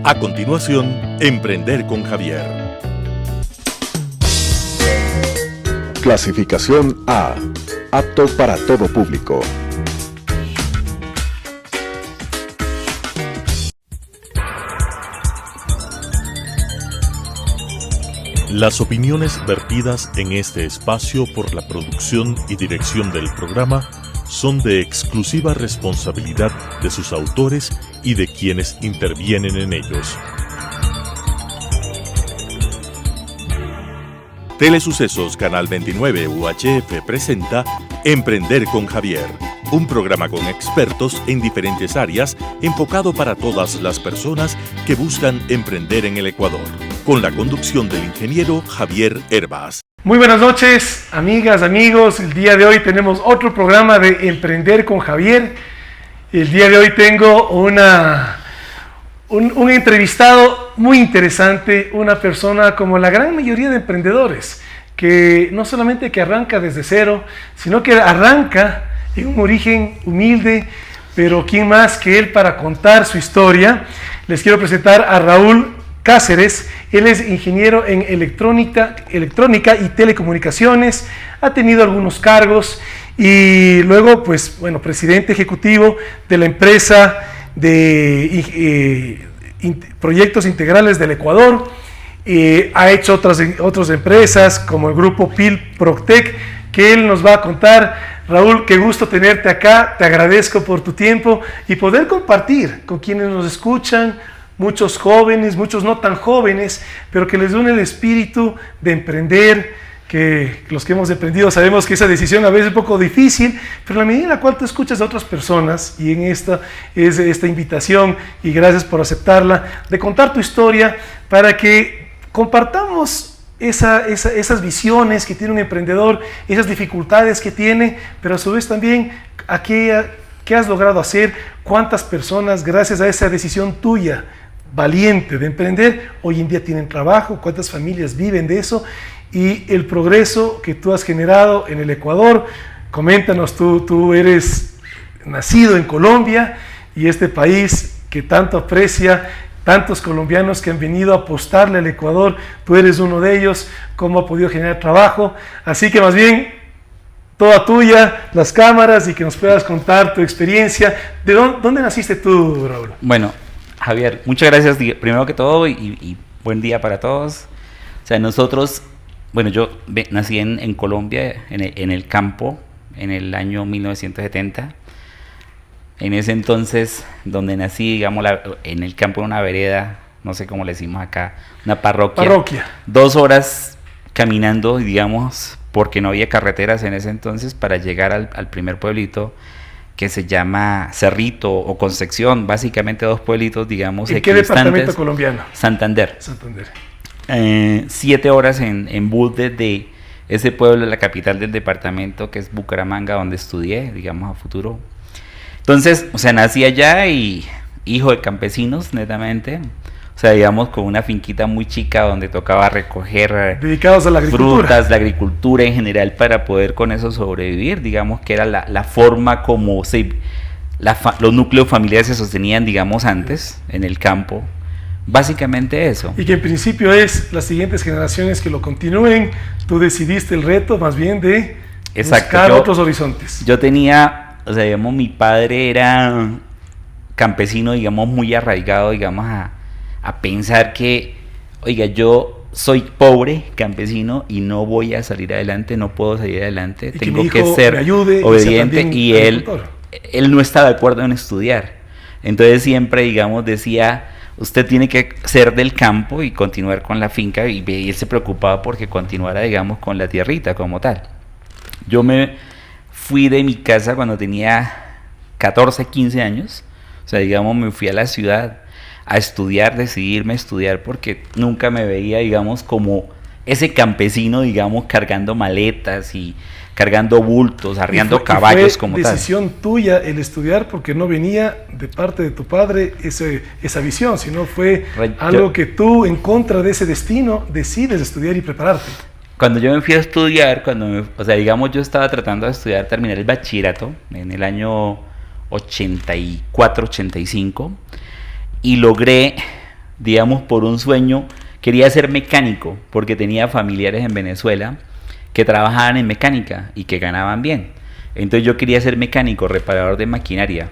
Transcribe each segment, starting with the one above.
A continuación, Emprender con Javier. Clasificación A. Apto para todo público. Las opiniones vertidas en este espacio por la producción y dirección del programa son de exclusiva responsabilidad de sus autores y de quienes intervienen en ellos. Telesucesos Canal 29 UHF presenta Emprender con Javier, un programa con expertos en diferentes áreas enfocado para todas las personas que buscan emprender en el Ecuador, con la conducción del ingeniero Javier Hervás. Muy buenas noches, amigas, amigos. El día de hoy tenemos otro programa de Emprender con Javier. El día de hoy tengo un entrevistado muy interesante, una persona como la gran mayoría de emprendedores, que no solamente que arranca desde cero, sino que arranca en un origen humilde, pero ¿quién más que él para contar su historia? Les quiero presentar a Raúl Cáceres. Él es ingeniero en electrónica y telecomunicaciones, ha tenido algunos cargos y luego, pues, bueno, presidente ejecutivo de la empresa de proyectos integrales del Ecuador. Ha hecho otras empresas como el grupo PIL Proctec, que él nos va a contar. Raúl, qué gusto tenerte acá, te agradezco por tu tiempo y poder compartir con quienes nos escuchan, muchos jóvenes, muchos no tan jóvenes, pero que les une el espíritu de emprender, que los que hemos emprendido sabemos que esa decisión a veces es un poco difícil, pero en la medida en la cual tú escuchas a otras personas, y en esta es esta invitación, y gracias por aceptarla, de contar tu historia para que compartamos esas visiones que tiene un emprendedor, esas dificultades que tiene, pero a su vez también qué has logrado hacer, cuántas personas gracias a esa decisión tuya valiente de emprender hoy en día tienen trabajo, cuántas familias viven de eso y el progreso que tú has generado en el Ecuador. Coméntanos, tú eres nacido en Colombia y este país que tanto aprecia, tantos colombianos que han venido a apostarle al Ecuador, tú eres uno de ellos, cómo ha podido generar trabajo, así que más bien toda tuya, las cámaras, y que nos puedas contar tu experiencia. ¿De dónde naciste tú, Raúl? Bueno, Javier, muchas gracias primero que todo y buen día para todos. O sea, nosotros, bueno, yo nací en Colombia, en el campo, en el año 1970. En ese entonces, donde nací, digamos, en el campo, en una vereda, no sé cómo le decimos acá, una parroquia. 2 horas caminando, digamos, porque no había carreteras en ese entonces para llegar al primer pueblito que se llama Cerrito o Concepción, básicamente 2 pueblitos, digamos. ¿En qué departamento colombiano? Santander. 7 horas en bus desde ese pueblo, la capital del departamento, que es Bucaramanga, donde estudié, digamos, a futuro. Entonces, o sea, nací allá y hijo de campesinos, netamente. O sea, digamos, con una finquita muy chica donde tocaba recoger dedicados a la agricultura, frutas, la agricultura en general, para poder con eso sobrevivir. Digamos que era la forma como los núcleos familiares se sostenían, digamos, antes, en el campo. Básicamente eso. Y que en principio es las siguientes generaciones que lo continúen. Tú decidiste el reto más bien de buscar otros horizontes. Yo tenía, o sea, digamos, mi padre era campesino, digamos, muy arraigado, digamos, a pensar que, oiga, yo soy pobre campesino y no voy a salir adelante, no puedo salir adelante, tengo que ser obediente, y él no está de acuerdo en estudiar. Entonces siempre, digamos, decía, usted tiene que ser del campo y continuar con la finca, y él se preocupaba porque continuara, digamos, con la tierrita como tal. Yo me fui de mi casa cuando tenía 14, 15 años, o sea, digamos, me fui a la ciudad a estudiar, decidirme a estudiar, porque nunca me veía, digamos, como ese campesino, digamos, cargando maletas y cargando bultos, arriando caballos como tal. ¿Fue decisión tuya el estudiar porque no venía de parte de tu padre esa visión, sino fue algo que tú, en contra de ese destino, decides estudiar y prepararte? Cuando yo me fui a estudiar, o sea, digamos, yo estaba tratando de estudiar, terminar el bachillerato en el año 84, 85, y logré digamos, por un sueño. Quería ser mecánico porque tenía familiares en Venezuela que trabajaban en mecánica y que ganaban bien. Entonces yo quería ser mecánico, reparador de maquinaria.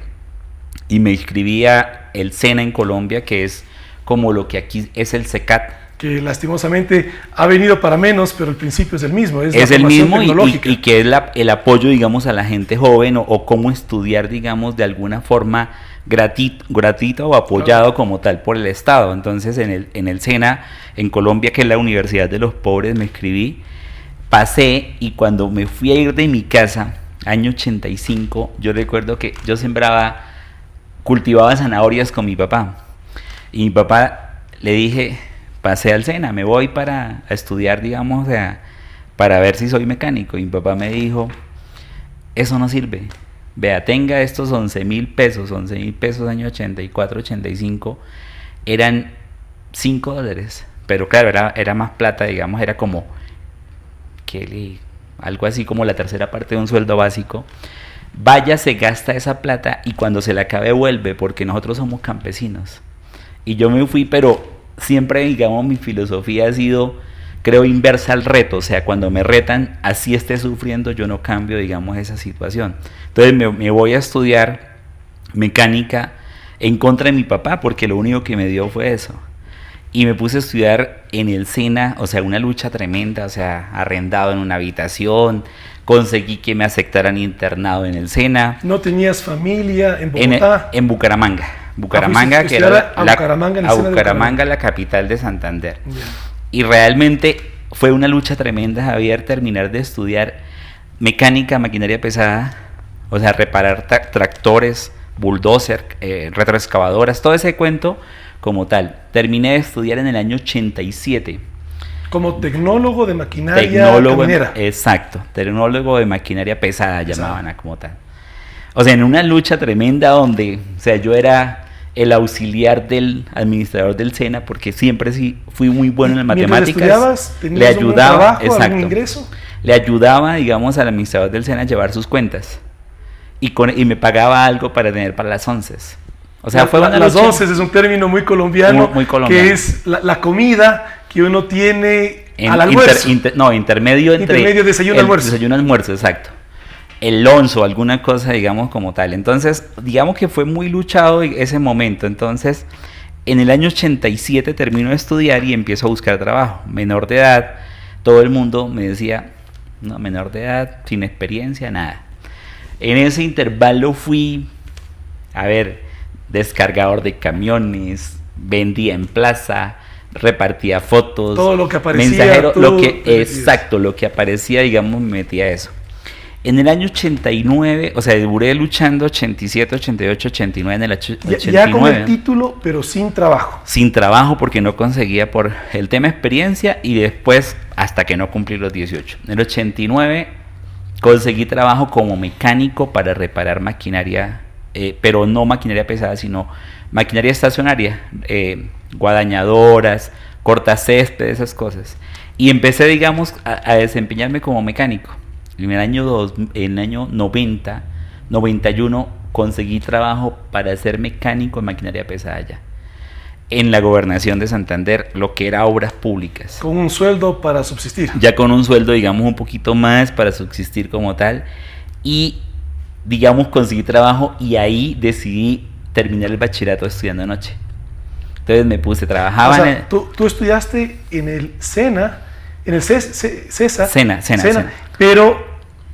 Y me inscribí a el SENA en Colombia, que es como lo que aquí es el SECAT. Que lastimosamente ha venido para menos, pero el principio es el mismo. Es el mismo y que es el apoyo, digamos, a la gente joven o cómo estudiar, digamos, de alguna forma gratuito o apoyado, claro, como tal por el Estado. Entonces en el SENA en Colombia, que es la Universidad de los Pobres, me inscribí, pasé, y cuando me fui a ir de mi casa, año 85, yo recuerdo que yo cultivaba zanahorias con mi papá, y mi papá le dije, pasé al SENA, me voy para estudiar, digamos, para ver si soy mecánico, y mi papá me dijo, eso no sirve. Vea, tenga estos 11,000 pesos, 11,000 pesos año 84, 85, eran $5, pero claro, era más plata, digamos, era como, algo así como la tercera parte de un sueldo básico. Vaya, se gasta esa plata y cuando se le acabe vuelve, porque nosotros somos campesinos. Y yo me fui, pero siempre, digamos, mi filosofía ha sido, creo, inversa al reto. O sea, cuando me retan, así esté sufriendo, yo no cambio, digamos, esa situación. Entonces me voy a estudiar mecánica en contra de mi papá, porque lo único que me dio fue eso. Y me puse a estudiar en el SENA, o sea, una lucha tremenda, o sea, arrendado en una habitación, conseguí que me aceptaran internado en el SENA. ¿No tenías familia en Bogotá? En Bucaramanga. Bucaramanga, que era Bucaramanga, la capital de Santander. Yeah. Y realmente fue una lucha tremenda, Javier, terminar de estudiar mecánica, maquinaria pesada, o sea, reparar tractores, bulldozer, retroexcavadoras, todo ese cuento como tal. Terminé de estudiar en el año 87. Como tecnólogo de maquinaria caminera. Exacto, tecnólogo de maquinaria pesada llamaban como tal. O sea, en una lucha tremenda donde, o sea, yo era el auxiliar del administrador del SENA, porque siempre sí fui muy bueno en matemáticas. Le ayudaba, ¿algún ingreso? Le ayudaba, digamos, al administrador del SENA a llevar sus cuentas. Y me pagaba algo para tener para las onces. O sea, fue una las onces es un término muy colombiano, muy colombiano. Que es la comida que uno tiene al almuerzo. Intermedio entre desayuno-almuerzo. Desayuno-almuerzo, exacto. El onzo, alguna cosa, digamos, como tal. Entonces, digamos que fue muy luchado ese momento. Entonces, en el año 87 termino de estudiar y empiezo a buscar trabajo. Menor de edad, todo el mundo me decía, no, menor de edad, sin experiencia, nada. En ese intervalo fui, descargador de camiones, vendía en plaza, repartía fotos. Todo lo que aparecía. Mensajero, lo que aparecía, digamos, me metía a eso. En el año 89, o sea, duré luchando 87, 88, 89, en el 89. Ya con el título, pero sin trabajo. Sin trabajo porque no conseguía por el tema experiencia y después hasta que no cumplí los 18. En el 89 conseguí trabajo como mecánico para reparar maquinaria, pero no maquinaria pesada, sino maquinaria estacionaria, guadañadoras, cortacésped, esas cosas. Y empecé, digamos, a desempeñarme como mecánico. En el año 90, 91, conseguí trabajo para ser mecánico en maquinaria pesada ya. En la gobernación de Santander, lo que era obras públicas. Con un sueldo para subsistir. Ya con un sueldo, digamos, un poquito más para subsistir como tal. Y, digamos, conseguí trabajo y ahí decidí terminar el bachillerato estudiando noche. Entonces me puse, trabajaba en el... Tú estudiaste en el SENA, en el CESA. SENA. Pero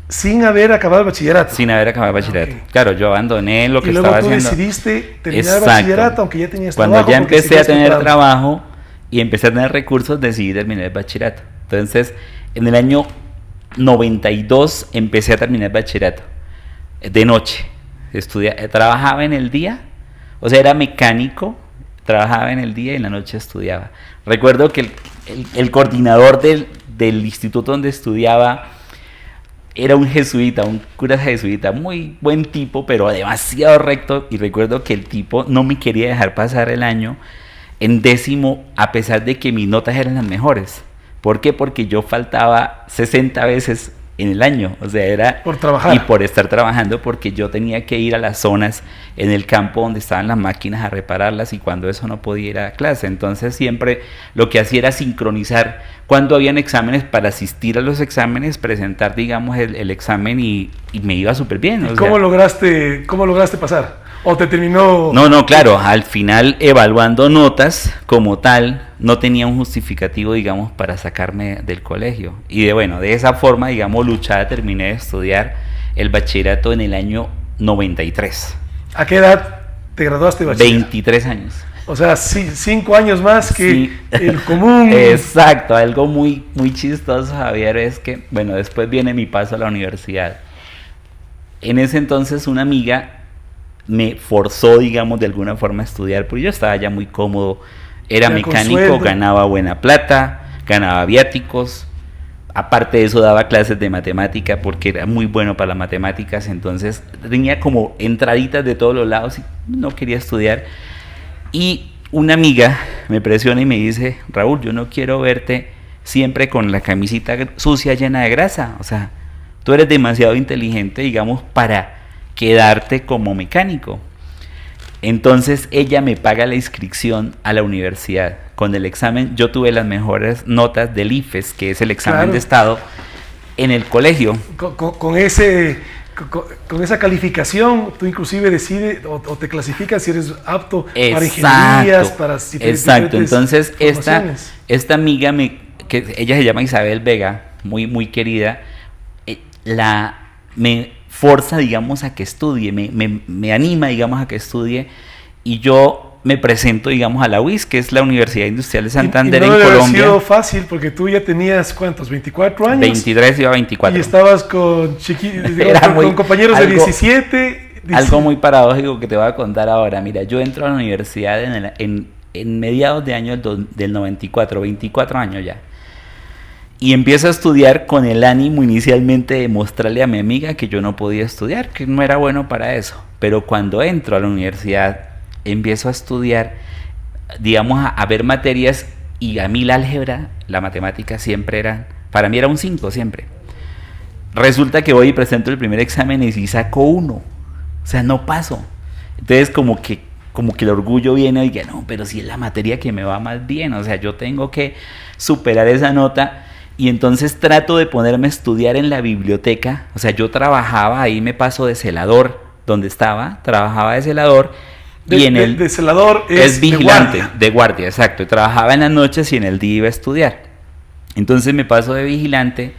sin haber acabado el bachillerato. Sin haber acabado el bachillerato. Okay. Claro, yo abandoné lo que estaba haciendo. Y luego tú decidiste terminar el bachillerato, aunque ya tenías trabajo. Cuando ya empecé a tener trabajo y empecé a tener recursos, decidí terminar el bachillerato. Entonces, en el año 92 empecé a terminar el bachillerato. De noche. Trabajaba en el día, o sea, era mecánico, trabajaba en el día y en la noche estudiaba. Recuerdo que el coordinador del instituto donde estudiaba era un jesuita, un cura jesuita, muy buen tipo, pero demasiado recto. Y recuerdo que el tipo no me quería dejar pasar el año en décimo, a pesar de que mis notas eran las mejores. ¿Por qué? Porque yo faltaba 60 veces en el año, o sea, era por trabajar y por estar trabajando, porque yo tenía que ir a las zonas en el campo donde estaban las máquinas a repararlas, y cuando eso no podía ir a clase, entonces siempre lo que hacía era sincronizar cuando habían exámenes para asistir a los exámenes, presentar, digamos, el examen y me iba súper bien. ¿Y cómo lograste pasar? ¿O te terminó? No, claro, al final evaluando notas como tal, no tenía un justificativo, digamos, para sacarme del colegio. Y de esa forma, digamos, luchada, terminé de estudiar el bachillerato en el año 93. ¿A qué edad te graduaste de bachillerato? 23 años. O sea, 5 años más que Sí. el común. Exacto, algo muy, muy chistoso, Javier, es que, después viene mi paso a la universidad. En ese entonces una amiga me forzó, digamos, de alguna forma a estudiar, porque yo estaba ya muy cómodo, era mecánico, ganaba buena plata, ganaba viáticos, aparte de eso daba clases de matemática, porque era muy bueno para las matemáticas, entonces tenía como entraditas de todos los lados y no quería estudiar. Y una amiga me presiona y me dice: Raúl, yo no quiero verte siempre con la camisita sucia llena de grasa, o sea, tú eres demasiado inteligente, digamos, para quedarte como mecánico. Entonces ella me paga la inscripción a la universidad. Con el examen yo tuve las mejores notas del IFES, que es el examen de estado, en el colegio. Con esa calificación tú inclusive decides o te clasificas si eres apto para ingenierías, para exacto. Entonces esta amiga, que ella se llama Isabel Vega, muy, muy querida, me forza, digamos, a que estudie, me anima, digamos, a que estudie, y yo me presento, digamos, a la UIS, que es la Universidad Industrial de Santander, en Colombia. No ha sido fácil, porque tú ya tenías, ¿cuántos? ¿24 años? 23, iba a 24. Y estabas con compañeros de 17. Algo muy paradójico que te voy a contar ahora. Mira, yo entro a la universidad en mediados de año del 94, 24 años ya. Y empiezo a estudiar con el ánimo inicialmente de mostrarle a mi amiga que yo no podía estudiar, que no era bueno para eso. Pero cuando entro a la universidad, empiezo a estudiar, digamos, a ver materias, y a mí la álgebra, la matemática para mí era un 5 siempre. Resulta que voy y presento el primer examen y saco 1, o sea, no paso. Entonces como que el orgullo viene y dice: no, pero si es la materia que me va más bien, o sea, yo tengo que superar esa nota. Y entonces trato de ponerme a estudiar en la biblioteca. O sea, yo trabajaba, ahí me paso de celador, donde estaba, trabajaba de celador. De celador es vigilante, de guardia, exacto. Trabajaba en las noches y en el día iba a estudiar. Entonces me paso de vigilante,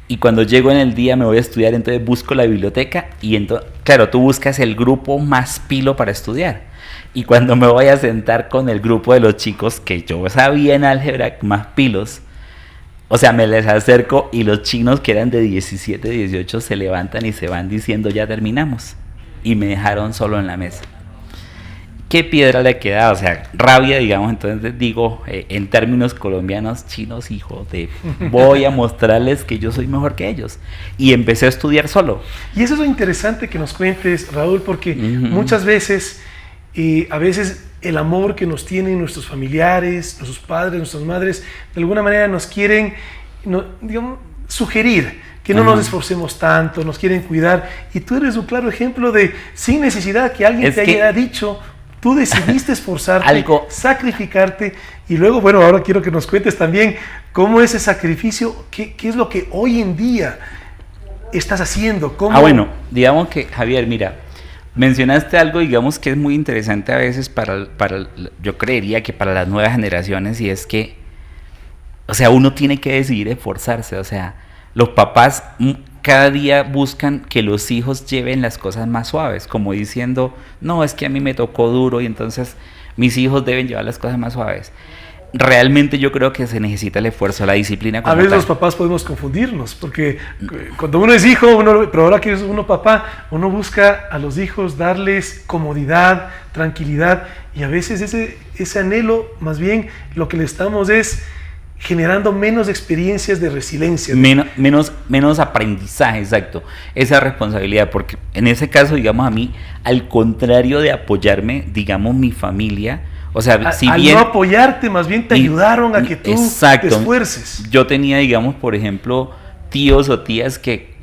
y cuando llego en el día me voy a estudiar, entonces busco la biblioteca, y entonces, claro, tú buscas el grupo más pilo para estudiar. Y cuando me voy a sentar con el grupo de los chicos que yo sabía en álgebra más pilos, o sea, me les acerco, y los chinos, que eran de 17, 18, se levantan y se van diciendo: ya terminamos. Y me dejaron solo en la mesa. ¿Qué piedra le queda? O sea, rabia, digamos. Entonces digo, en términos colombianos, chinos, hijos de... voy a mostrarles que yo soy mejor que ellos. Y empecé a estudiar solo. Y eso es lo interesante que nos cuentes, Raúl, porque muchas veces, a veces el amor que nos tienen nuestros familiares, nuestros padres, nuestras madres, de alguna manera nos quieren, digamos, sugerir que no nos esforcemos tanto, nos quieren cuidar, y tú eres un claro ejemplo de, sin necesidad que alguien te haya dicho, tú decidiste esforzarte, sacrificarte, y luego, bueno, ahora quiero que nos cuentes también cómo ese sacrificio, qué es lo que hoy en día estás haciendo. ¿Cómo? Bueno, digamos que, Javier, mira, mencionaste algo, digamos, que es muy interesante a veces yo creería que para las nuevas generaciones, y es que, o sea, uno tiene que decidir esforzarse. O sea, los papás cada día buscan que los hijos lleven las cosas más suaves, como diciendo: no, es que a mí me tocó duro y entonces mis hijos deben llevar las cosas más suaves. Realmente yo creo que se necesita el esfuerzo, la disciplina como tal. A veces tal. Los papás podemos confundirnos, porque cuando uno es hijo, pero ahora que es uno papá, uno busca a los hijos darles comodidad, tranquilidad, y a veces ese anhelo, más bien lo que le estamos es generando menos experiencias de resiliencia. Menos aprendizaje, exacto. Esa responsabilidad, porque en ese caso, digamos, a mí, al contrario de apoyarme, digamos, mi familia, o sea, si al bien... no apoyarte, más bien te ayudaron a que tú te esfuerces. Yo tenía, digamos, por ejemplo, tíos o tías que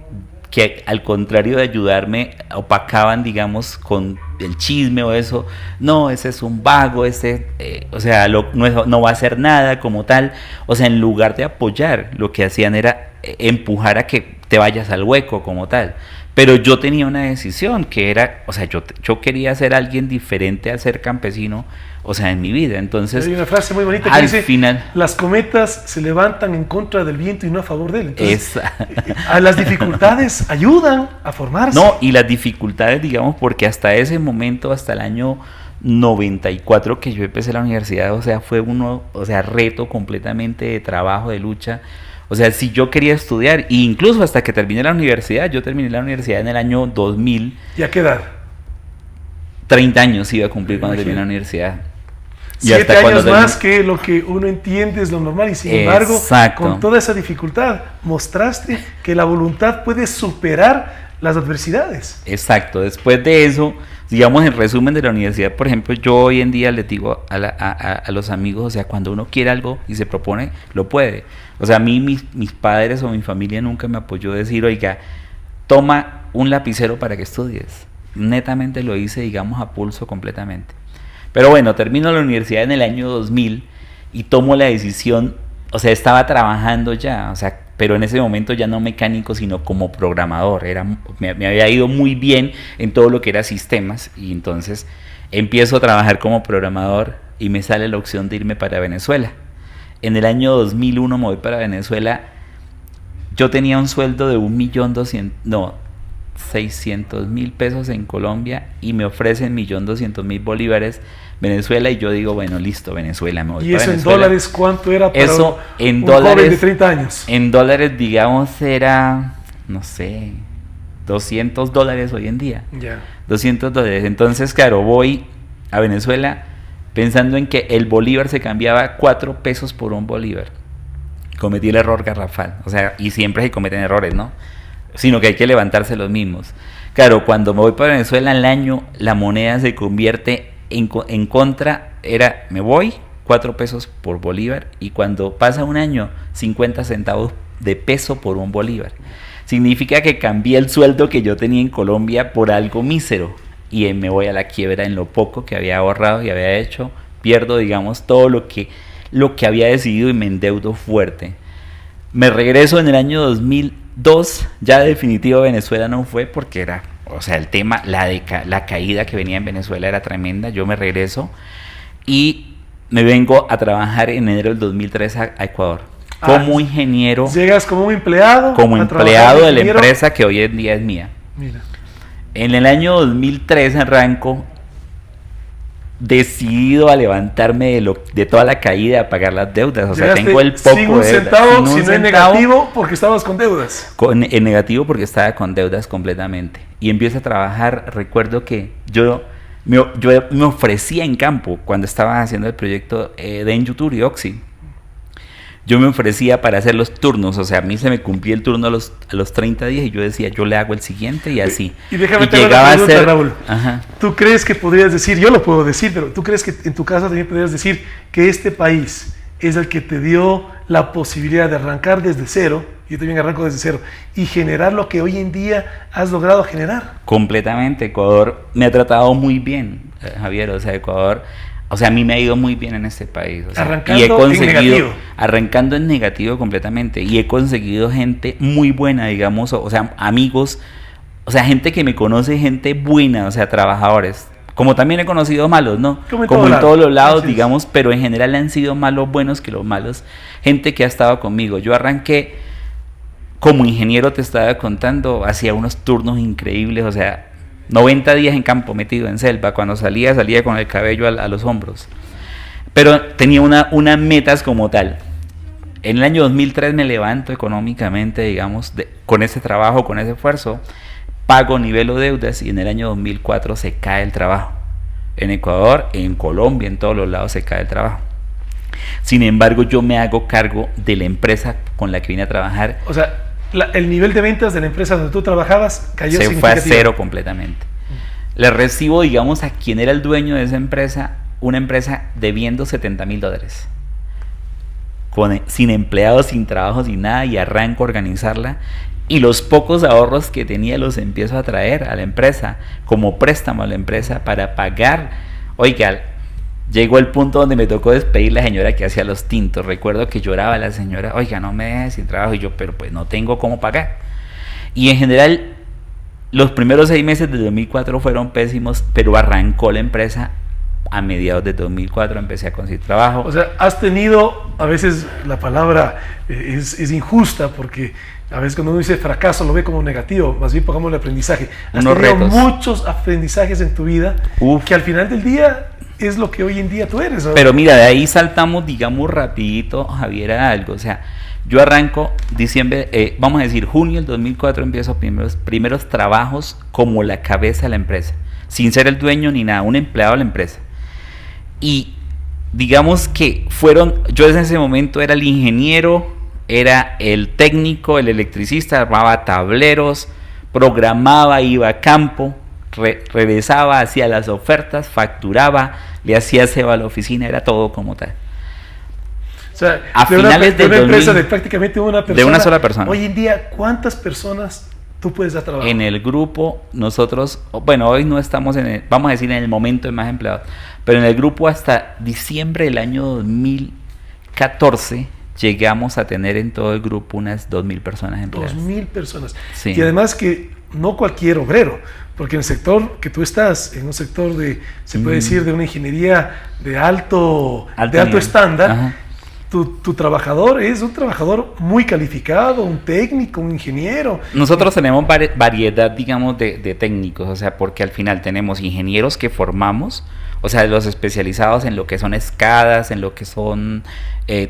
al contrario de ayudarme, opacaban, digamos, con el chisme o eso. No, ese es un vago, o sea, no va a hacer nada como tal. O sea, en lugar de apoyar, lo que hacían era empujar a que te vayas al hueco como tal. Pero yo tenía una decisión que era, o sea, yo quería ser alguien diferente a ser campesino, o sea, en mi vida. Entonces, hay una frase muy bonita que dice, final, las cometas se levantan en contra del viento y no a favor de él. Entonces, a las dificultades ayudan a formarse. No, y las dificultades, digamos, porque hasta ese momento, hasta el año 94 que yo empecé la universidad, o sea, fue reto completamente de trabajo, de lucha. O sea, si yo quería estudiar, e incluso hasta que terminé la universidad, yo terminé la universidad en el año 2000. ¿Y a qué edad? 30 años iba a cumplir cuando terminé la universidad. 7 años más que lo que uno entiende es lo normal, y sin embargo, con toda esa dificultad, mostraste que la voluntad puede superar las adversidades. Exacto, después de eso, digamos, en resumen de la universidad, por ejemplo, yo hoy en día les digo a los amigos, o sea, cuando uno quiere algo y se propone, lo puede. O sea, a mí mis padres o mi familia nunca me apoyó a decir, oiga, toma un lapicero para que estudies. Netamente lo hice, digamos, a pulso completamente. Pero bueno, termino la universidad en el año 2000 y tomo la decisión, o sea, estaba trabajando ya, o sea, pero en ese momento ya no mecánico, sino como programador. Me había ido muy bien en todo lo que era sistemas, y entonces empiezo a trabajar como programador y me sale la opción de irme para Venezuela. En el año 2001 me voy para Venezuela. Yo tenía un sueldo de 600,000 pesos en Colombia y me ofrecen 1.200.000 bolívares Venezuela, y yo digo, bueno, listo, Venezuela, me voy para Venezuela. ¿Y eso en dólares cuánto era para eso en un dólares, joven de 30 años? En dólares, digamos, era, no sé, $200 hoy en día. Yeah. $200. Entonces, claro, voy a Venezuela pensando en que el bolívar se cambiaba 4 pesos por un bolívar. Cometí el error garrafal, o sea, y siempre se cometen errores, ¿no? Sino que hay que levantarse los mismos. Claro, cuando me voy para Venezuela, al año la moneda se convierte en contra, me voy 4 pesos por bolívar, y cuando pasa un año, 50 centavos de peso por un bolívar. Significa que cambié el sueldo que yo tenía en Colombia por algo mísero, y me voy a la quiebra en lo poco que había ahorrado y había hecho. Pierdo, digamos, todo lo que había decidido y me endeudo fuerte. Me regreso en el año 2002, ya definitivo Venezuela no fue, porque era, o sea, el tema, la caída que venía en Venezuela era tremenda. Yo me regreso y me vengo a trabajar en enero del 2003 a Ecuador como ingeniero. ¿Llegas como un empleado? Como empleado de la empresa que hoy en día es mía. Mira. En el año 2003 arranco, decidido a levantarme de toda la caída, a pagar las deudas. O sea, tengo el poco sin un centavo, sino en negativo porque estabas con deudas. En negativo porque estaba con deudas completamente. Y empiezo a trabajar. Recuerdo que yo me ofrecía en campo cuando estaba haciendo el proyecto de Enjutur y Oxy. Yo me ofrecía para hacer los turnos, o sea, a mí se me cumplía el turno a los 30 días y yo decía, yo le hago el siguiente y así. Y déjame te llegaba una pregunta, Raúl. Ajá. ¿Tú crees que podrías decir, yo lo puedo decir, pero tú crees que en tu caso también podrías decir que este país es el que te dio la posibilidad de arrancar desde cero, yo también arranco desde cero, y generar lo que hoy en día has logrado generar? Completamente. Ecuador me ha tratado muy bien, Javier, o sea, Ecuador... O sea, a mí me ha ido muy bien en este país. O sea, arrancando en negativo. Arrancando en negativo completamente. Y he conseguido gente muy buena, digamos, o sea, amigos, o sea, gente que me conoce, gente buena, o sea, trabajadores. Como también he conocido malos, ¿no? Como en todos los lados, digamos, pero en general han sido más los buenos que los malos. Gente que ha estado conmigo. Yo arranqué como ingeniero, te estaba contando, hacía unos turnos increíbles, o sea... 90 días en campo metido en selva. Cuando salía con el cabello a los hombros. Pero tenía unas metas como tal. En el año 2003 me levanto económicamente, digamos, con ese trabajo, con ese esfuerzo. Pago, nivelo deudas, y en el año 2004 se cae el trabajo. En Ecuador, en Colombia, en todos los lados se cae el trabajo. Sin embargo, yo me hago cargo de la empresa con la que vine a trabajar. O sea, el nivel de ventas de la empresa donde tú trabajabas cayó significativamente. Se fue a cero completamente. Le recibo, digamos, a quien era el dueño de esa empresa, una empresa debiendo $70,000. sin empleados, sin trabajo, sin nada, y arranco a organizarla. Y los pocos ahorros que tenía los empiezo a traer a la empresa, como préstamo a la empresa para pagar. Oiga, llegó el punto donde me tocó despedir a la señora que hacía los tintos. Recuerdo que lloraba la señora, oiga, no me dejes sin trabajo. Y yo, pero pues no tengo cómo pagar. Y en general, los primeros 6 meses de 2004 fueron pésimos, pero arrancó la empresa a mediados de 2004, empecé a conseguir trabajo. O sea, has tenido, a veces la palabra es injusta, porque a veces cuando uno dice fracaso lo ve como negativo, más bien pongámosle aprendizaje. Has tenido retos. Muchos aprendizajes en tu vida que al final del día es lo que hoy en día tú eres, ¿no? Pero mira, de ahí saltamos, digamos, rapidito, Javier, a algo. O sea, yo arranco diciembre, vamos a decir, junio del 2004 empiezo primeros trabajos como la cabeza de la empresa, sin ser el dueño ni nada, un empleado de la empresa. Y digamos que yo en ese momento era el ingeniero, era el técnico, el electricista, armaba tableros, programaba, iba a campo, regresaba, hacía las ofertas, facturaba, le hacía ceba a la oficina, era todo como tal. O sea, a finales de una 2000, empresa de prácticamente una persona. De una sola persona. Hoy en día, ¿cuántas personas tú puedes dar trabajo? En el grupo, nosotros, bueno, hoy no estamos vamos a decir en el momento de más empleados, pero en el grupo hasta diciembre del año 2014 llegamos a tener en todo el grupo unas 2.000 personas empleadas. 2.000 personas. Sí. Y además que no cualquier obrero, porque en el sector que tú estás, en un sector se puede decir, de una ingeniería de alto estándar, tu trabajador es un trabajador muy calificado, un técnico, un ingeniero. Nosotros tenemos variedad, digamos, de técnicos, o sea, porque al final tenemos ingenieros que formamos, o sea, los especializados en lo que son escadas, en lo que son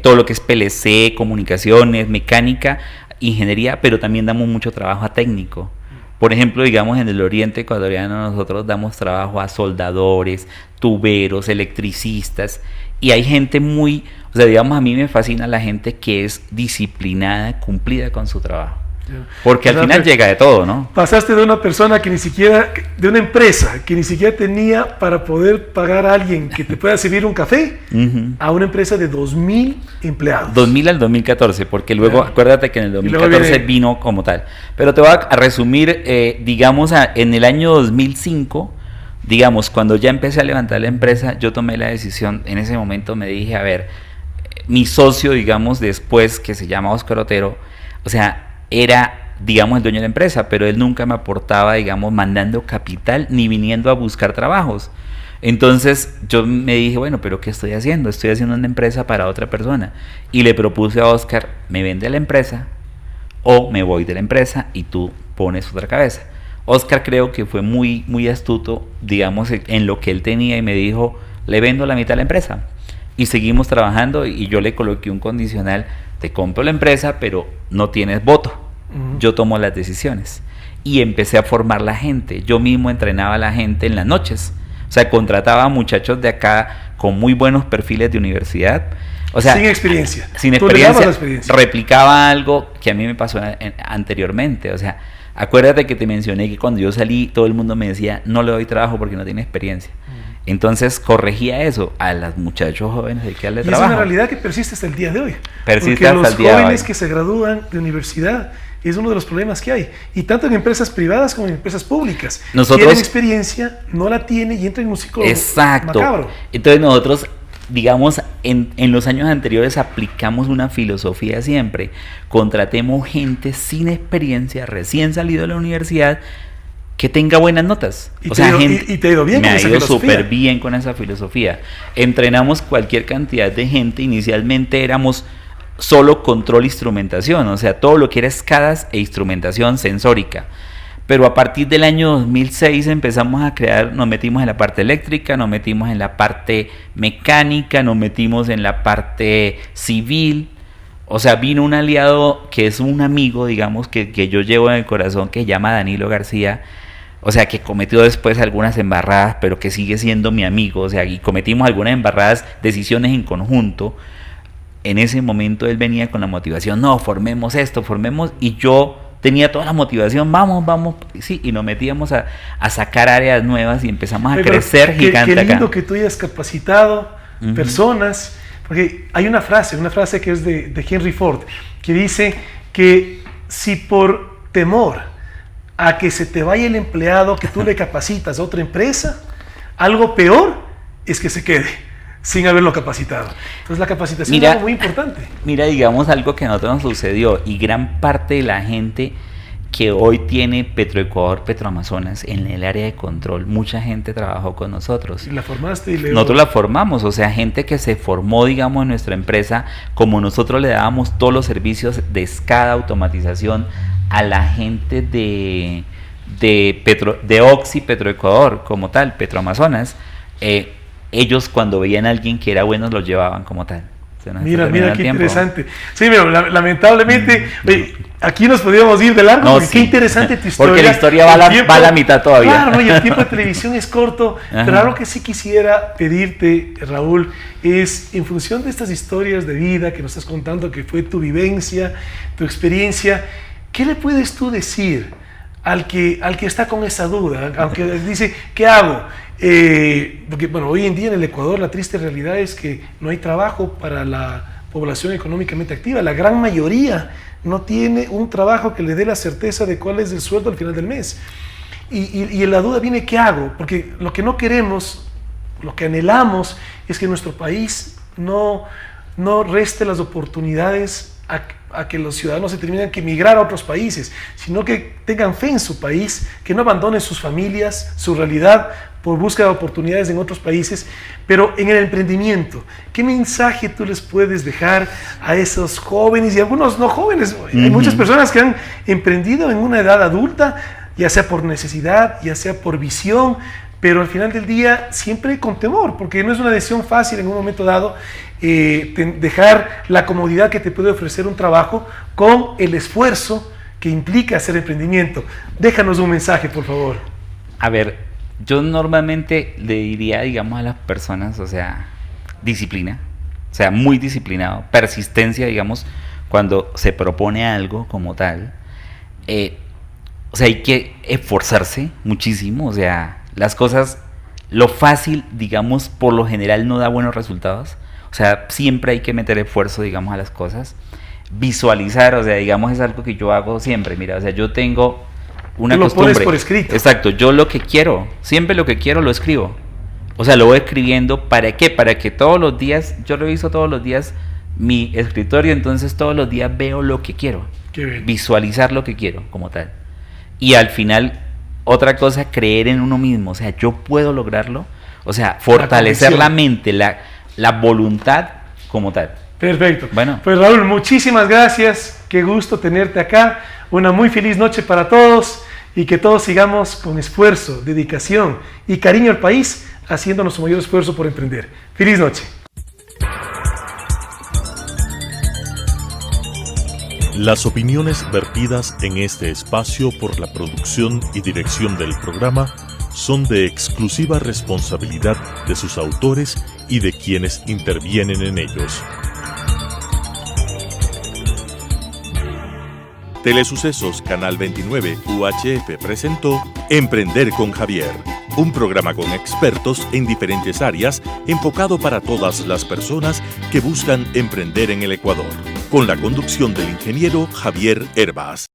todo lo que es PLC, comunicaciones, mecánica, ingeniería, pero también damos mucho trabajo a técnico. Por ejemplo, digamos, en el oriente ecuatoriano nosotros damos trabajo a soldadores, tuberos, electricistas, y hay gente o sea, digamos, a mí me fascina la gente que es disciplinada, cumplida con su trabajo. Porque al final llega de todo, ¿no? Pasaste de una persona que ni siquiera, de una empresa que ni siquiera tenía para poder pagar a alguien que te pueda servir un café, a una empresa de 2.000 empleados. 2000 al 2014, porque luego, acuérdate que en el 2014 vino como tal. Pero te voy a resumir, digamos, en el año 2005, digamos, cuando ya empecé a levantar la empresa, yo tomé la decisión, en ese momento me dije, a ver, mi socio, digamos, después, que se llama Oscar Otero, o sea, era, digamos, el dueño de la empresa, pero él nunca me aportaba, digamos, mandando capital ni viniendo a buscar trabajos. Entonces yo me dije, bueno, pero ¿qué estoy haciendo? Estoy haciendo una empresa para otra persona. Y le propuse a Oscar, ¿me vende la empresa o me voy de la empresa y tú pones otra cabeza? Oscar creo que fue muy, muy astuto, digamos, en lo que él tenía y me dijo, le vendo la mitad de la empresa. Y seguimos trabajando y yo le coloqué un condicional, te compro la empresa, pero no tienes voto. Yo tomo las decisiones. Y empecé a formar la gente. Yo mismo entrenaba a la gente en las noches. O sea, contrataba a muchachos de acá con muy buenos perfiles de universidad. O sea, sin experiencia. Sin experiencia, replicaba algo que a mí me pasó anteriormente. O sea, acuérdate que te mencioné que cuando yo salí, todo el mundo me decía, no le doy trabajo porque no tiene experiencia. Entonces corregía eso a los muchachos jóvenes, hay que darle trabajo. Es una realidad que persiste hasta el día de hoy. Persiste hasta el día de hoy. Los jóvenes que se gradúan de universidad es uno de los problemas que hay. Y tanto en empresas privadas como en empresas públicas. Quieren experiencia, no la tiene y entra en un ciclo macabro. Entonces nosotros, digamos, en los años anteriores aplicamos una filosofía siempre. Contratemos gente sin experiencia, recién salido de la universidad, que tenga buenas notas. Y te ha ido bien. Me ha ido súper bien con esa filosofía. Entrenamos cualquier cantidad de gente. Inicialmente éramos solo control e instrumentación, o sea, todo lo que era escadas e instrumentación sensórica. Pero a partir del año 2006 empezamos a crear, nos metimos en la parte eléctrica, nos metimos en la parte mecánica, nos metimos en la parte civil. O sea, vino un aliado que es un amigo, digamos, que yo llevo en el corazón, que se llama Danilo García. O sea, que cometió después algunas embarradas, pero que sigue siendo mi amigo. O sea, y cometimos algunas embarradas, decisiones en conjunto. En ese momento él venía con la motivación, no, formemos esto, formemos, y yo tenía toda la motivación, vamos, sí, y nos metíamos a sacar áreas nuevas y empezamos a crecer gigante acá. Qué lindo que tú hayas capacitado personas Porque hay una frase que es de Henry Ford, que dice que si por temor a que se te vaya el empleado que tú le capacitas a otra empresa, algo peor es que se quede sin haberlo capacitado. Entonces la capacitación es algo muy importante. Mira, digamos algo que a nosotros nos sucedió, y gran parte de la gente que hoy tiene Petroecuador, Petroamazonas en el área de control, mucha gente trabajó con nosotros. ¿Y la formaste? Nosotros la formamos, o sea, gente que se formó, digamos, en nuestra empresa, como nosotros le dábamos todos los servicios de SCADA, automatización, a la gente de Oxy, Petroecuador, como tal, Petroamazonas, ellos cuando veían a alguien que era bueno, los llevaban como tal. Mira qué interesante. Sí, pero lamentablemente, aquí nos podríamos ir de largo, no, porque sí. Qué interesante tu historia. Porque la historia va a la mitad todavía. Claro, y el tiempo de televisión es corto, pero algo que sí quisiera pedirte, Raúl, es en función de estas historias de vida que nos estás contando, que fue tu vivencia, tu experiencia, ¿qué le puedes tú decir al que está con esa duda, aunque dice, ¿qué hago? Porque bueno, hoy en día en el Ecuador la triste realidad es que no hay trabajo para la población económicamente activa. La gran mayoría no tiene un trabajo que le dé la certeza de cuál es el sueldo al final del mes. Y la duda viene, ¿qué hago? Porque lo que no queremos, lo que anhelamos es que nuestro país no reste las oportunidades a que los ciudadanos se terminen que emigrar a otros países, sino que tengan fe en su país, que no abandonen sus familias, su realidad, por búsqueda de oportunidades en otros países. Pero en el emprendimiento, ¿qué mensaje tú les puedes dejar a esos jóvenes y algunos no jóvenes? Hay muchas personas que han emprendido en una edad adulta, ya sea por necesidad, ya sea por visión, pero al final del día siempre con temor, porque no es una decisión fácil en un momento dado dejar la comodidad que te puede ofrecer un trabajo con el esfuerzo que implica hacer emprendimiento. Déjanos un mensaje, por favor. A ver, yo normalmente le diría, digamos, a las personas, o sea, disciplina, o sea, muy disciplinado, persistencia, digamos, cuando se propone algo como tal. O sea, hay que esforzarse muchísimo, o sea, las cosas, lo fácil, digamos, por lo general no da buenos resultados. O sea, siempre hay que meter esfuerzo, digamos, a las cosas. Visualizar, o sea, digamos, es algo que yo hago siempre. Mira, o sea, yo tengo una costumbre. Lo pones por escrito. Exacto, yo lo que quiero, siempre lo que quiero lo escribo. O sea, lo voy escribiendo, ¿para qué? Para que todos los días, yo reviso todos los días mi escritorio, entonces todos los días veo lo que quiero. Qué bien. Visualizar lo que quiero, como tal. Y al final, otra cosa, creer en uno mismo. O sea, yo puedo lograrlo. O sea, fortalecer la mente, la voluntad como tal. Perfecto. Bueno. Pues Raúl, muchísimas gracias. Qué gusto tenerte acá. Una muy feliz noche para todos y que todos sigamos con esfuerzo, dedicación y cariño al país, haciendo nuestro mayor esfuerzo por emprender. Feliz noche. Las opiniones vertidas en este espacio por la producción y dirección del programa son de exclusiva responsabilidad de sus autores y de quienes intervienen en ellos. Telesucesos Canal 29 UHF presentó Emprender con Javier, un programa con expertos en diferentes áreas enfocado para todas las personas que buscan emprender en el Ecuador, con la conducción del ingeniero Javier Hervas.